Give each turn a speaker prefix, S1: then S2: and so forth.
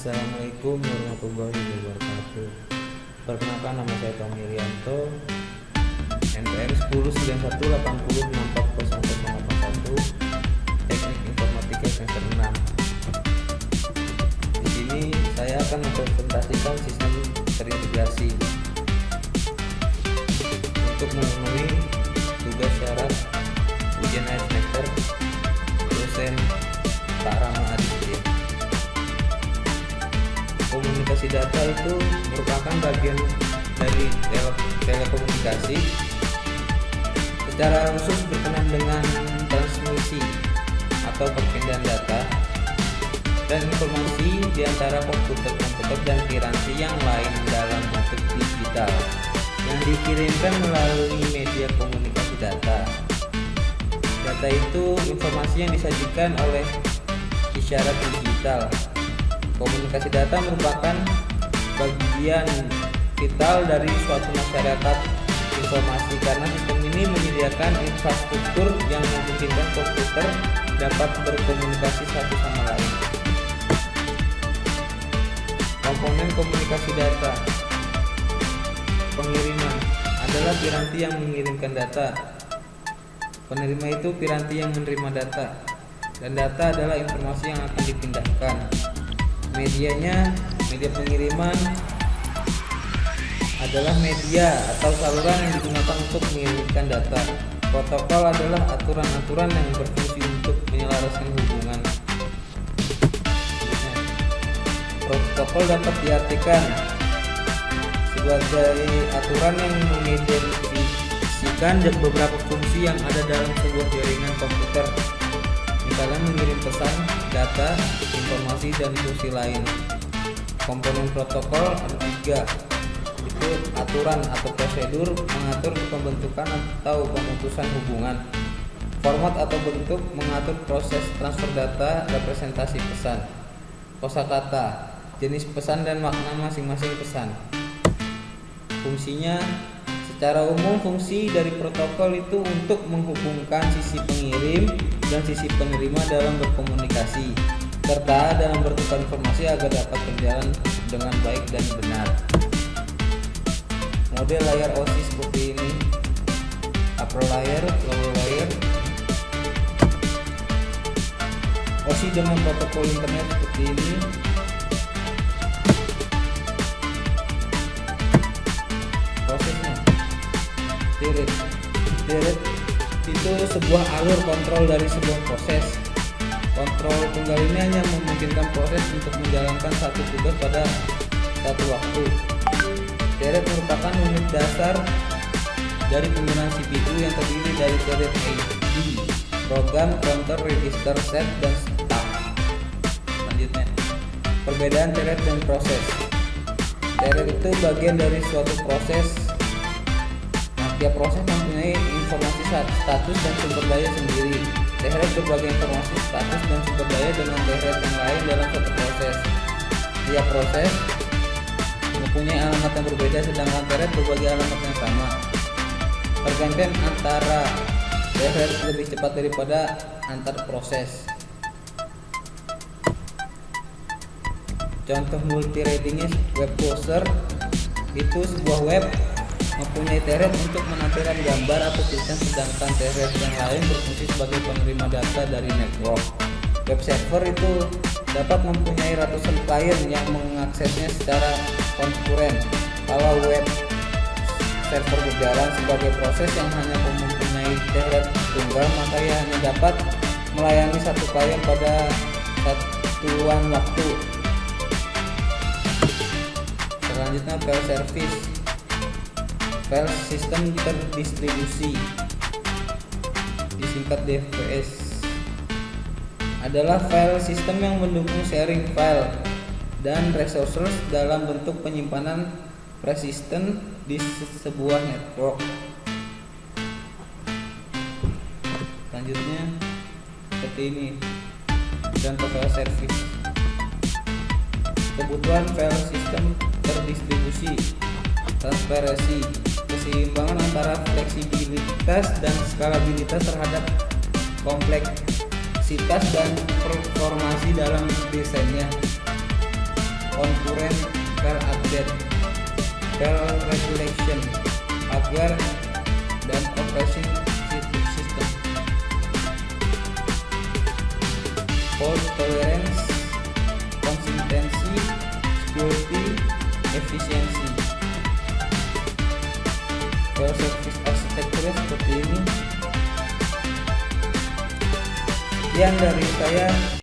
S1: Assalamualaikum warahmatullahi wabarakatuh. Perkenalkan, nama saya Tommy Irianto, NPM 109180640081, Teknik Informatika semester 6. Di sini saya akan mempresentasikan sistem terintegrasi untuk memenuhi tugas syarat ujian akhir semester dosen Pak Rama Aditya. Komunikasi data itu merupakan bagian dari telekomunikasi, secara khusus berkenaan dengan transmisi atau perpindahan data dan informasi di antara komputer dan piranti yang lain dalam bentuk digital yang dikirimkan melalui media komunikasi data. Data itu informasi yang disajikan oleh isyarat digital. Komunikasi data merupakan bagian vital dari suatu masyarakat informasi karena sistem ini menyediakan infrastruktur yang memungkinkan komputer dapat berkomunikasi satu sama lain. Komponen komunikasi data. Pengiriman adalah piranti yang mengirimkan data. Penerima itu piranti yang menerima data. Dan data adalah informasi yang akan dipindahkan. Medianya, media pengiriman adalah media atau saluran yang digunakan untuk mengirimkan data. Protokol adalah aturan-aturan yang berfungsi untuk menyelaraskan hubungan. Protokol dapat diartikan sebagai aturan yang mengidentifikasikan beberapa fungsi yang ada dalam sebuah jaringan komputer, misalnya mengirim pesan, data, informasi, dan fungsi lain. Komponen protokol ada 3, itu aturan atau prosedur mengatur pembentukan atau pemutusan hubungan. Format atau bentuk mengatur proses transfer data, representasi pesan. Kosakata, jenis pesan dan makna masing-masing pesan. Fungsinya, secara umum fungsi dari protokol itu untuk menghubungkan sisi pengirim dan sisi penerima dalam berkomunikasi serta dalam bertukar informasi agar dapat berjalan dengan baik dan benar. Model layar OSI seperti ini: upper layer, lower layer. OSI dengan protokol internet seperti ini. Prosesnya Direct itu sebuah alur kontrol dari sebuah proses. Kontrol tunggal ini hanya memungkinkan proses untuk menjalankan satu tugas pada satu waktu. Direct merupakan unit dasar dari penggunaan CPU yang terdiri dari direct ID, program, counter, register, set, dan stop. Selanjutnya, perbedaan direct dan proses. Direct itu bagian dari suatu proses. Tiap proses mempunyai informasi status dan sumber daya sendiri. Direct berbagi informasi status dan sumber daya dengan direct yang lain dalam satu proses. Tiap proses mempunyai alamat yang berbeda, sedangkan direct berbagi alamat yang sama. Pergantian antara direct lebih cepat daripada antar proses. Contoh multi-readingnya web browser itu sebuah web mempunyai direct untuk menampilkan gambar atau tulisan, sedangkan direct yang lain berfungsi sebagai penerima data dari network. Web server itu dapat mempunyai ratusan klien yang mengaksesnya secara konkuren. Kalau web server berjalan sebagai proses yang hanya mempunyai direct tunggal, maka ia hanya dapat melayani satu klien pada satuan waktu. Selanjutnya file service. File sistem terdistribusi, disingkat DVS, adalah file sistem yang mendukung sharing file dan resources dalam bentuk penyimpanan persisten di sebuah network. Selanjutnya seperti ini contoh file service. Kebutuhan file sistem terdistribusi, transparansi, keseimbangan antara fleksibilitas dan skalabilitas terhadap kompleksitas dan performasi dalam desainnya. concurrent file update, file regulation, hardware dan operation system, fault tolerance, consistency, security, efficiency. File service architecture seperti ini. Sekian dari saya.